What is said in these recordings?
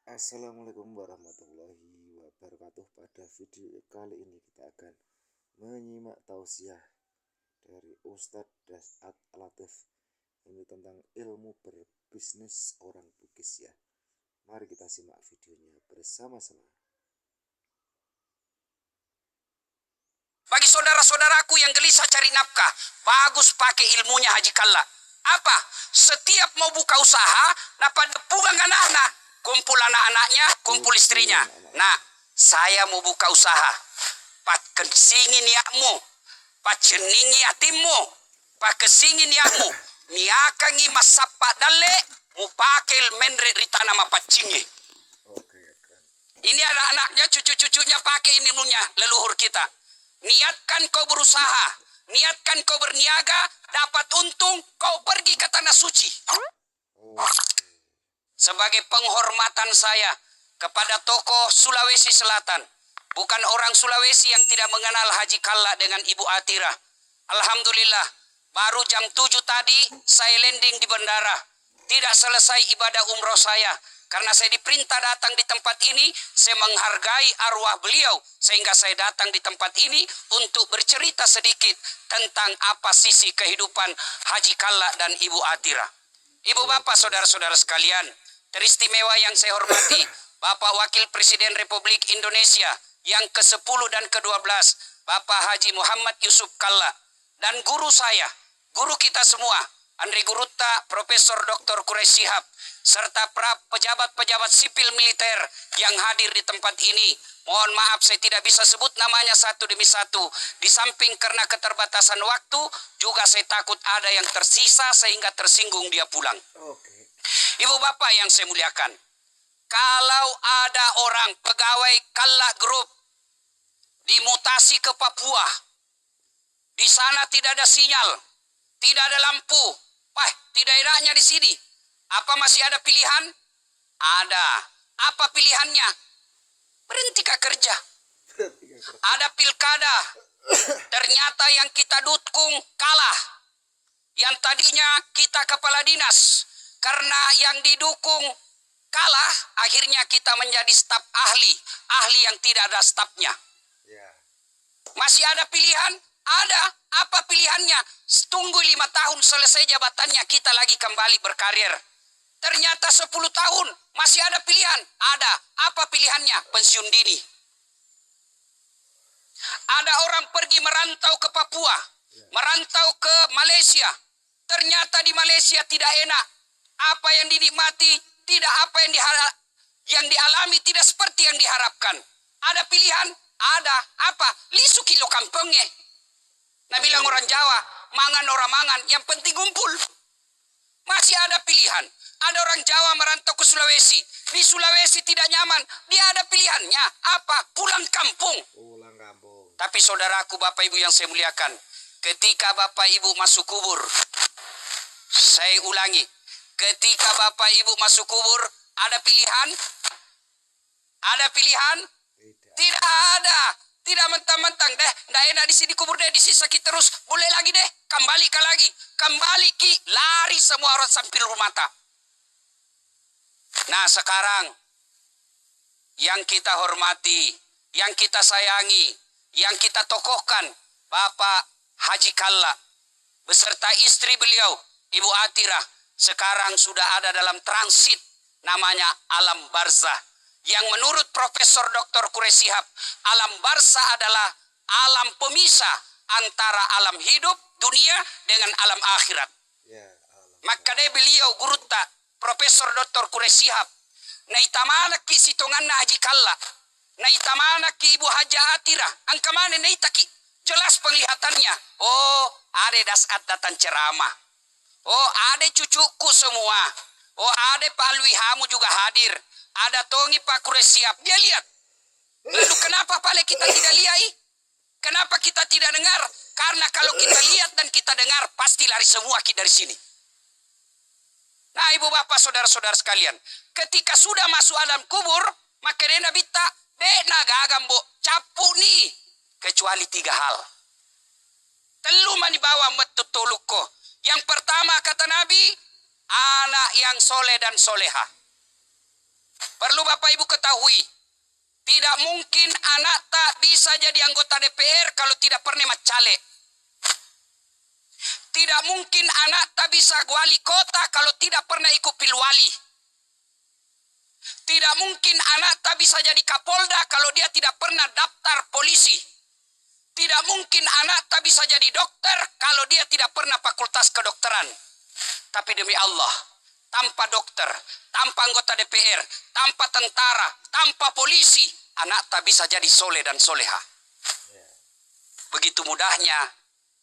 Assalamualaikum warahmatullahi wabarakatuh. Pada video kali ini kita akan menyimak tausiah dari Ustadz Dasat Latif. Ini tentang ilmu berbisnis orang Bugis ya. Mari kita simak videonya bersama-sama. Bagi saudara-saudaraku yang gelisah cari nafkah, bagus pakai ilmunya Haji Kalla. Apa? Setiap mau buka usaha, dapat pulang anak-anak. Kumpul anak-anaknya, kumpul istrinya. Nah, saya mau buka usaha. Pat kesingin niatmu, pat ceningi yatimmu, pat kesingin niatmu. Niakangi masapak dale, mupakil menre ritana mapacingi. Ini anak-anaknya, cucu-cucunya pakai ini ilmunya, leluhur kita. Niatkan kau berusaha, niatkan kau berniaga, dapat untung, kau pergi ke tanah suci. Sebagai penghormatan saya kepada tokoh Sulawesi Selatan, bukan orang Sulawesi yang tidak mengenal Haji Kalla dengan Ibu Atira. Alhamdulillah, baru jam 7 tadi saya landing di bandara. Tidak selesai ibadah umroh saya. Karena saya diperintah datang di tempat ini, saya menghargai arwah beliau. Sehingga saya datang di tempat ini untuk bercerita sedikit tentang apa sisi kehidupan Haji Kalla dan Ibu Atira. Ibu bapak saudara-saudara sekalian, teristimewa yang saya hormati, Bapak Wakil Presiden Republik Indonesia yang ke-10 dan ke-12, Bapak Haji Muhammad Yusuf Kalla. Dan guru saya, guru kita semua, Andri Gurutta, Profesor Dr. Quraish Shihab, serta pejabat-pejabat sipil militer yang hadir di tempat ini. Mohon maaf saya tidak bisa sebut namanya satu demi satu. Di samping karena keterbatasan waktu, juga saya takut ada yang tersisa sehingga tersinggung dia pulang. Ibu bapak yang saya muliakan, kalau ada orang pegawai Kalla Group dimutasi ke Papua, di sana tidak ada sinyal, tidak ada lampu, tidak enaknya di sini. Apa masih ada pilihan? Ada. Apa pilihannya? Berhenti kerja. Ada pilkada. Ternyata yang kita dukung kalah. Yang tadinya kita kepala dinas. Karena yang didukung kalah, akhirnya kita menjadi staf ahli. Ahli yang tidak ada stafnya. Masih ada pilihan? Ada. Apa pilihannya? Tunggu 5 tahun selesai jabatannya, kita lagi kembali berkarir. Ternyata 10 tahun masih ada pilihan. Ada. Apa pilihannya? Pensiun dini. Ada orang pergi merantau ke Papua, merantau ke Malaysia. Ternyata di Malaysia tidak enak. Apa yang dinikmati tidak, apa yang dialami tidak seperti yang diharapkan. Ada pilihan? Ada. Apa? Lisu kilo kampungnya. Nah bilang orang Jawa, mangan orang mangan, yang penting kumpul. Masih ada pilihan. Ada orang Jawa merantau ke Sulawesi. Di Sulawesi tidak nyaman. Dia ada pilihannya. Apa? Pulang kampung. Tapi saudaraku, Bapak Ibu yang saya muliakan, ketika Bapak Ibu masuk kubur, saya ulangi, ketika Bapak Ibu masuk kubur, ada pilihan? Ada pilihan? Tidak ada. Tidak mentang-mentang deh, nggak enak di sini kubur deh, disisa kita terus, boleh lagi deh, kembali ki, lari semua orang sambil mata. Nah sekarang, yang kita hormati, yang kita sayangi, yang kita tokohkan, Bapak Haji Kalla, beserta istri beliau, Ibu Atira, sekarang sudah ada dalam transit, namanya alam barzah. Yang menurut Profesor Dr. Quraish Shihab, alam barzah adalah alam pemisah antara alam hidup dunia dengan alam akhirat. Maka dia beliau Gurutta, Profesor Dr. Quraish Shihab, na itamana ki sitonganna Haji Kalla, na itamana ki Ibu Haja Atira, angka mana na itaki? Jelas penglihatannya. Oh, ada Dasat datang ceramah. Oh, ada cucuku semua. Oh, ada Pak Alwi Hamu juga hadir. Ada Tongi Pak Quraish Shihab. Dia lihat. Lalu kenapa paling kita tidak lihat? Kenapa kita tidak dengar? Karena kalau kita lihat dan kita dengar, pasti lari semua kita dari sini. Nah, ibu bapak saudara-saudara sekalian, ketika sudah masuk alam kubur, maka dia nabita, nagagambo, capu nih. Kecuali 3 hal. Telu manibawa metutuluko. Yang pertama kata Nabi, anak yang soleh dan soleha. Perlu Bapak Ibu ketahui, tidak mungkin anak tak bisa jadi anggota DPR kalau tidak pernah caleg. Tidak mungkin anak tak bisa wali kota kalau tidak pernah ikut pilwali. Tidak mungkin anak tak bisa jadi kapolda kalau dia tidak pernah daftar polisi. Tidak mungkin anak tak bisa jadi dokter kalau dia tidak pernah fakultas kedokteran. Tapi demi Allah, tanpa dokter, tanpa anggota DPR, tanpa tentara, tanpa polisi, anak tak bisa jadi soleh dan soleha. Begitu mudahnya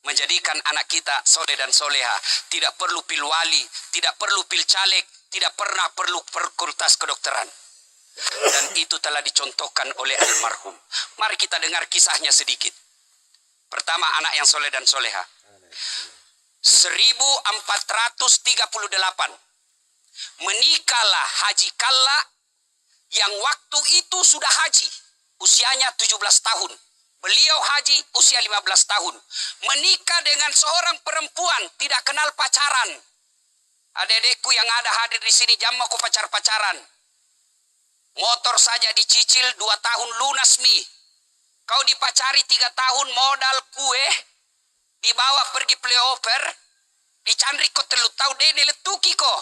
menjadikan anak kita soleh dan soleha. Tidak perlu pilwali, tidak perlu pilcaleg, tidak pernah perlu fakultas kedokteran. Dan itu telah dicontohkan oleh almarhum. Mari kita dengar kisahnya sedikit. Pertama, anak yang soleh dan soleha. 1438 menikahlah Haji Kalla yang waktu itu sudah haji, usianya 17 tahun. Beliau haji usia 15 tahun. Menikah dengan seorang perempuan, tidak kenal pacaran. Adik-adikku yang ada hadir di sini, jangan mau pacar-pacaran. Motor saja dicicil 2 tahun lunas mi. Kau dipacari 3 tahun modal kue, dibawa pergi playover, dicandri kau telu tahu dede letuki kau.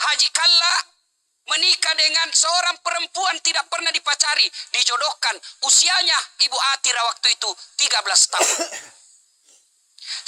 Haji Kalla menikah dengan seorang perempuan tidak pernah dipacari, dijodohkan. Usianya Ibu Atira waktu itu 13 tahun.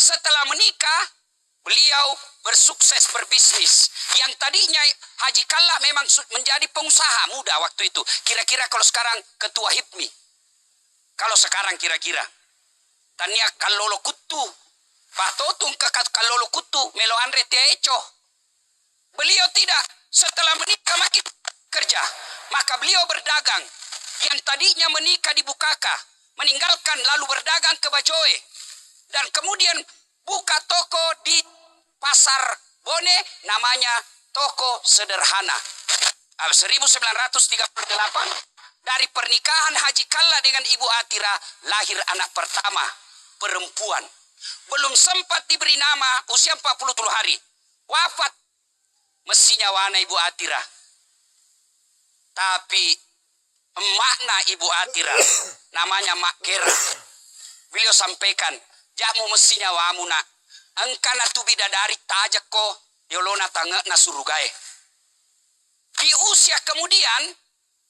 Setelah menikah, beliau bersukses berbisnis. Yang tadinya Haji Kalla memang menjadi pengusaha muda waktu itu. Kira-kira kalau sekarang ketua HIPMI. Kalau sekarang kira-kira. Tania kalolo kutu. Pak Totung ke kalolo kutu. Melo Andre Eco. Beliau tidak. Setelah menikah makin kerja. Maka beliau berdagang. Yang tadinya menikah di Bukaka. Meninggalkan lalu berdagang ke Bajoe. Dan kemudian buka toko di Pasar Bone, namanya Toko Sederhana. 1938 dari pernikahan Haji Kalla dengan Ibu Atira lahir anak pertama, perempuan. Belum sempat diberi nama, usia 40 hari. Wafat mestinya wana Ibu Atira. Tapi emakna Ibu Atira namanya Mak Kera. Beliau sampaikan, jamu mestinya wamu nak. Engkana tu bidadari tajak ko yolona tange na surugae. Di usia kemudian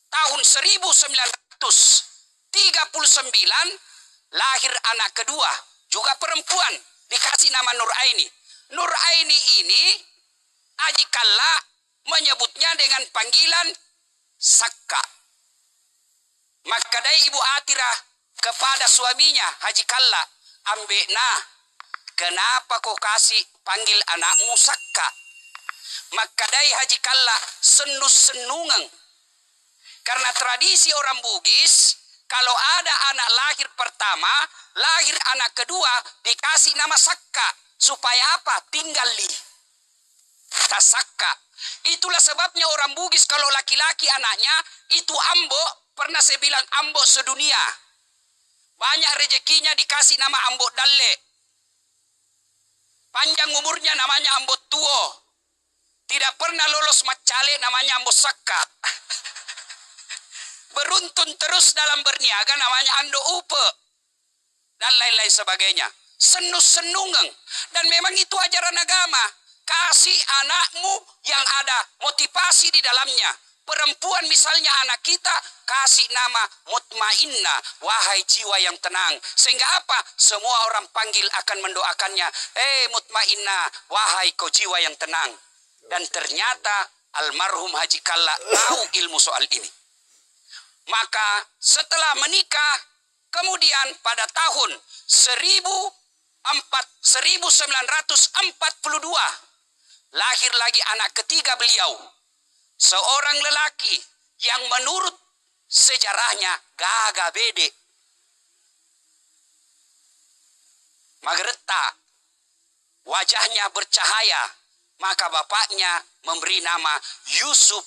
tahun 1939 lahir anak kedua, juga perempuan, dikasih nama Nur Aini. Nur Aini ini Haji Kalla menyebutnya dengan panggilan Sakka. Maka dari Ibu Atira kepada suaminya Haji Kalla, ambekna, kenapa kau kasih panggil anakmu Sakka? Maka dari Haji Kalla senus-senungan. Karena tradisi orang Bugis, kalau ada anak lahir pertama, lahir anak kedua, dikasih nama Sakka. Supaya apa? Tinggal li. Tasakka. Itulah sebabnya orang Bugis kalau laki-laki anaknya, itu ambo, pernah saya bilang ambo sedunia. Banyak rezekinya dikasih nama ambo dalle. Panjang umurnya namanya ambo tuo. Tidak pernah lolos macale namanya ambo sakka. Beruntun terus dalam berniaga namanya ando upe. Dan lain-lain sebagainya. Senus-senungeng. Dan memang itu ajaran agama. Kasih anakmu yang ada motivasi di dalamnya. Perempuan misalnya anak kita, kasih nama mutmainna, wahai jiwa yang tenang. Sehingga apa? Semua orang panggil akan mendoakannya. Mutmainna, wahai kau jiwa yang tenang. Dan ternyata almarhum Haji Kalla tahu ilmu soal ini. Maka setelah menikah, kemudian pada tahun 1942, lahir lagi anak ketiga beliau. Seorang lelaki yang menurut sejarahnya gagah bede. Magreta, wajahnya bercahaya. Maka bapaknya memberi nama Yusuf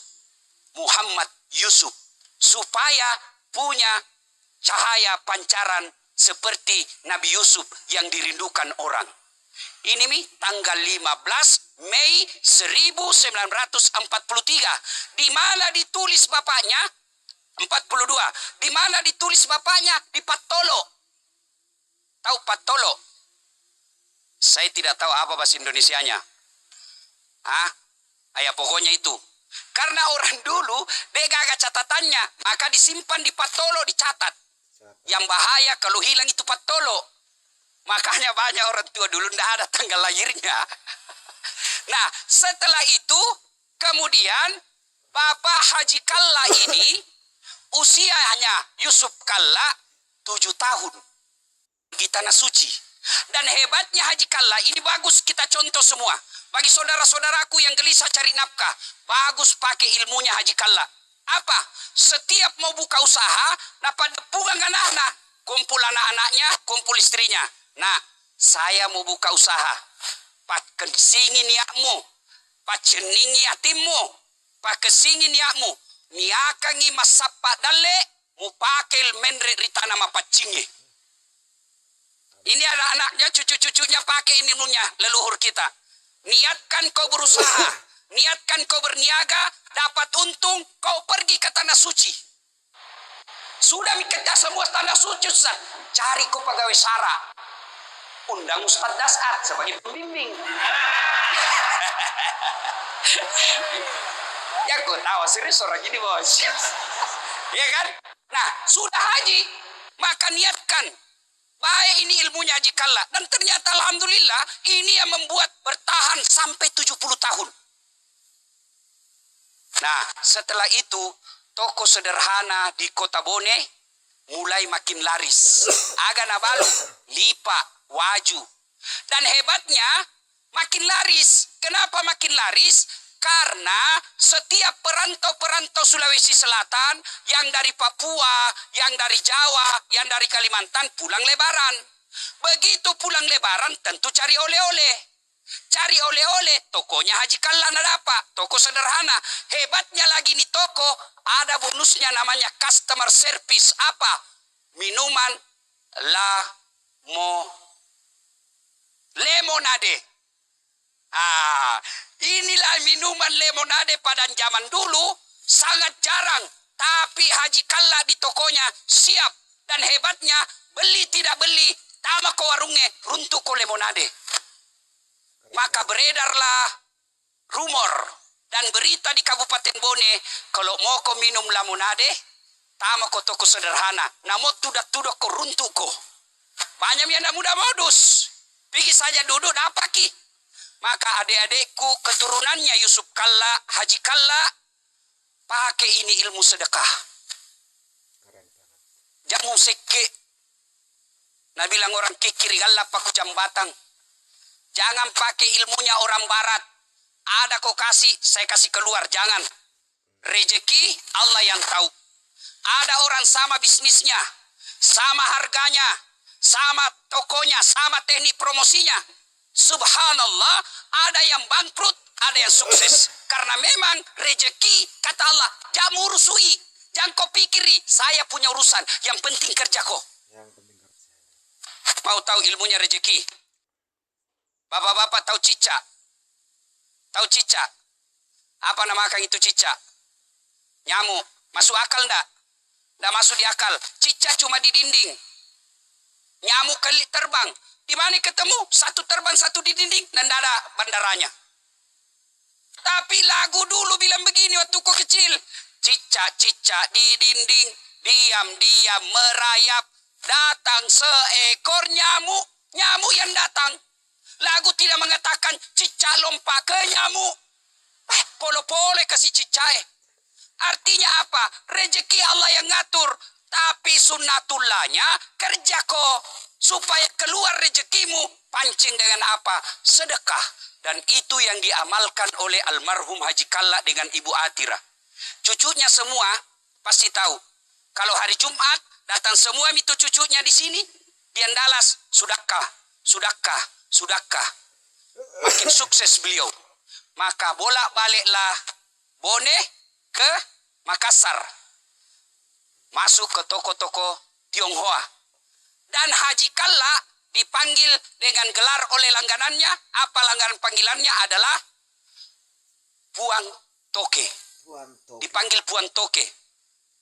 Muhammad Yusuf. Supaya punya cahaya pancaran seperti Nabi Yusuf yang dirindukan orang. Ini tanggal 15 Mei 1943. Di mana ditulis bapaknya? 42. Di mana ditulis bapaknya? Di Patolo. Tahu Patolo? Saya tidak tahu apa bahasa Indonesianya. Ya pokoknya itu. Karena orang dulu dia gak catatannya, maka disimpan di Patolo, dicatat. Yang bahaya kalau hilang itu Patolo. Makanya banyak orang tua dulu tidak ada tanggal lahirnya. Nah, setelah itu kemudian Bapak Haji Kalla ini usianya Yusuf Kalla 7 tahun di Tanah Suci. Dan hebatnya Haji Kalla ini bagus kita contoh semua. Bagi saudara-saudaraku yang gelisah cari nafkah, bagus pakai ilmunya Haji Kalla. Apa? Setiap mau buka usaha, dapat pugang anak-anak. Kumpul anak-anaknya, kumpul istrinya. Nah, saya mau buka usaha. Pat kesingin yakmu, pat ceningi yatimmu, pat kesingin yakmu. Niakangi masapa dale, mu pakel menre ritana mapacingi. Ini anak-anaknya, cucu-cucunya pakai ini ilmunya leluhur kita. Niatkan kau berusaha, niatkan kau berniaga, dapat untung, kau pergi ke Tanah Suci. Sudah dikejar semua Tanah Suci, Ustaz. Cari kau pegawai SARA. Undang Ustaz Dasar sebagai pembimbing. Ya kau tahu serius orang ini bos. Ya kan? Nah, sudah haji, maka niatkan. Baik ini ilmunya Haji Kalla. Dan ternyata alhamdulillah ini yang membuat bertahan sampai 70 tahun. Nah, setelah itu toko sederhana di Kota Bone mulai makin laris. Aga nabalu, lipa, waju. Dan hebatnya makin laris. Kenapa makin laris? Karena setiap perantau-perantau Sulawesi Selatan yang dari Papua, yang dari Jawa, yang dari Kalimantan pulang lebaran. Begitu pulang lebaran tentu cari oleh-oleh. Cari oleh-oleh, tokonya Haji Kalla dapat, toko sederhana. Hebatnya lagi nih toko, ada bonusnya namanya customer service. Apa? Minuman lemonade. Inilah minuman lemonade pada zaman dulu sangat jarang. Tapi Haji Kalla di tokonya siap. Dan hebatnya beli tidak beli, tama ko warungnya runtuh ko lemonade. Maka beredarlah rumor dan berita di Kabupaten Bone, kalau mau ko minum lemonade, tama ko toko sederhana. Namo tudak-tudak ko runtuh ko. Banyak yang muda modus. Pergi saja duduk dapat ki. Maka adik-adikku keturunannya Yusuf Kalla, Haji Kalla, pakai ini ilmu sedekah. Jamu seke. Nah bilang orang kikiri galla paku jambatan. Jangan pakai ilmunya orang barat. Ada kau kasih, saya kasih keluar. Jangan. Rezeki Allah yang tahu. Ada orang sama bisnisnya, sama harganya, sama tokonya, sama teknik promosinya. Subhanallah, ada yang bangkrut, ada yang sukses. Karena memang rezeki, kata Allah, jangan urusui, jangan kau pikiri, saya punya urusan, yang penting kerja kau. Mau tahu ilmunya rezeki? Bapak-bapak tahu cicak? Tahu cicak? Apa namakan itu cicak? Nyamuk. Masuk akal enggak? Enggak masuk di akal. Cicak cuma di dinding. Nyamuk kali terbang. Di mana ketemu? Satu terbang, satu di dinding, dan tidak ada bandaranya. Tapi lagu dulu bilang begini waktu ku kecil. Cicak-cicak di dinding, diam-diam merayap. Datang seekor nyamuk, nyamuk yang datang. Lagu tidak mengatakan cicak lompat ke nyamuk. Polo-polo kasih cicak. Artinya apa? Rezeki Allah yang ngatur. Tapi sunnatullahnya kerja kok. Supaya keluar rezekimu, pancing dengan apa? Sedekah. Dan itu yang diamalkan oleh almarhum Haji Kalla dengan Ibu Atira. Cucunya semua pasti tahu. Kalau hari Jumat, datang semua itu cucunya di sini. Dia ndalas, sudahkah, sudahkah, sudahkah. Makin sukses beliau. Maka bolak-baliklah Bone ke Makassar. Masuk ke toko-toko Tionghoa. Dan Haji Kalla dipanggil dengan gelar oleh langganannya. Apa langganan panggilannya adalah Puang Toke. Dipanggil Puang Toke.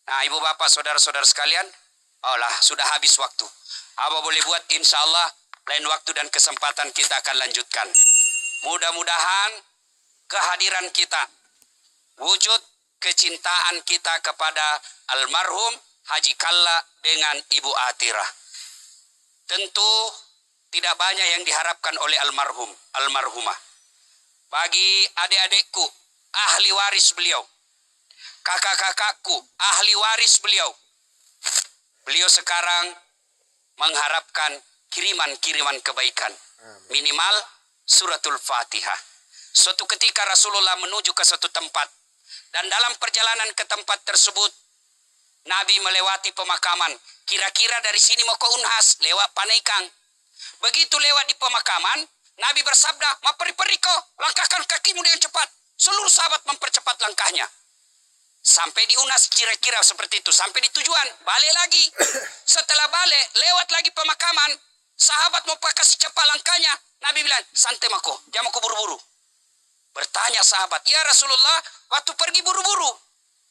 Nah, ibu bapak, saudara-saudara sekalian, sudah habis waktu. Apa boleh buat, insya Allah lain waktu dan kesempatan kita akan lanjutkan. Mudah-mudahan kehadiran kita, wujud kecintaan kita kepada almarhum Haji Kalla dengan Ibu Atirah. Tentu tidak banyak yang diharapkan oleh almarhumah. Bagi adik-adikku, ahli waris beliau. Kakak-kakakku, ahli waris beliau. Beliau sekarang mengharapkan kiriman-kiriman kebaikan. Minimal suratul Fatihah. Suatu ketika Rasulullah menuju ke suatu tempat. Dan dalam perjalanan ke tempat tersebut, Nabi melewati pemakaman. Kira-kira dari sini mau ke Unhas, lewat Panaikang. Begitu lewat di pemakaman, Nabi bersabda, "Maperi-peri kau, langkahkan kakimu dengan cepat." Seluruh sahabat mempercepat langkahnya. Sampai di Unhas kira-kira seperti itu. Sampai di tujuan, balik lagi. Setelah balik, lewat lagi pemakaman. Sahabat mau kasih cepat langkahnya. Nabi bilang, "Santai mako, jangan aku buru-buru." Bertanya sahabat, "Ya Rasulullah, waktu pergi buru-buru.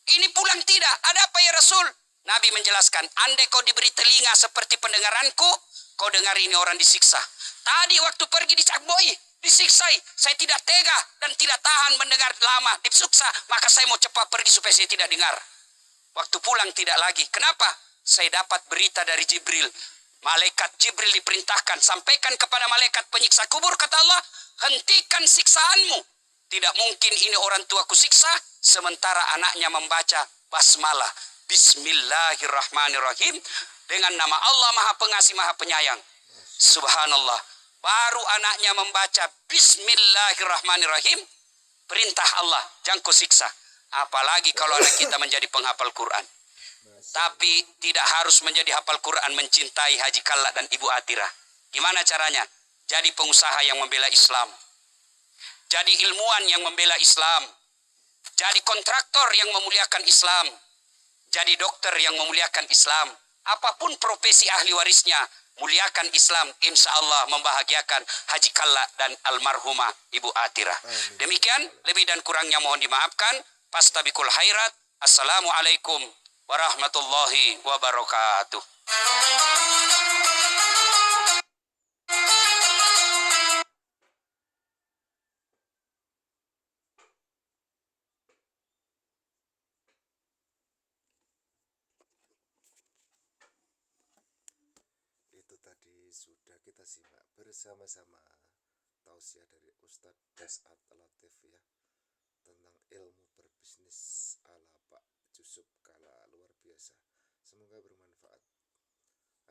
Ini pulang tidak, ada apa ya Rasul?" Nabi menjelaskan, "Andai kau diberi telinga seperti pendengaranku, kau dengar ini orang disiksa. Tadi waktu pergi dicakboi, disiksai. Saya tidak tega dan tidak tahan mendengar lama disiksa. Maka saya mau cepat pergi supaya saya tidak dengar. Waktu pulang tidak lagi. Kenapa? Saya dapat berita dari Jibril. Malaikat Jibril diperintahkan, sampaikan kepada malaikat penyiksa kubur, kata Allah, hentikan siksaanmu. Tidak mungkin ini orang tuaku siksa, sementara anaknya membaca basmalah. Bismillahirrahmanirrahim. Dengan nama Allah Maha Pengasih, Maha Penyayang. Subhanallah. Baru anaknya membaca Bismillahirrahmanirrahim. Perintah Allah, jangan kau siksa. Apalagi kalau anak kita menjadi penghafal Quran. Tapi tidak harus menjadi hafal Quran mencintai Haji Kalla dan Ibu Atirah. Gimana caranya? Jadi pengusaha yang membela Islam. Jadi ilmuwan yang membela Islam. Jadi kontraktor yang memuliakan Islam. Jadi dokter yang memuliakan Islam. Apapun profesi ahli warisnya, muliakan Islam, insya Allah membahagiakan Haji Kalla dan almarhumah Ibu Atirah. Demikian, lebih dan kurangnya mohon dimaafkan. Fastabikul khairat. Assalamualaikum warahmatullahi wabarakatuh. Itu tadi sudah kita simak bersama-sama tausiah dari Ustadz Desat Latif ya, tentang ilmu berbisnis ala Pak Jusuf Kalla, luar biasa. Semoga bermanfaat.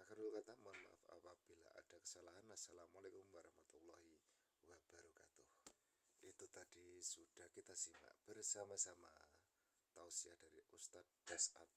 Akhirul kata, mohon maaf apabila ada kesalahan. Assalamualaikum warahmatullahi wabarakatuh. Itu tadi sudah kita simak bersama-sama tausiah dari Ustadz Desat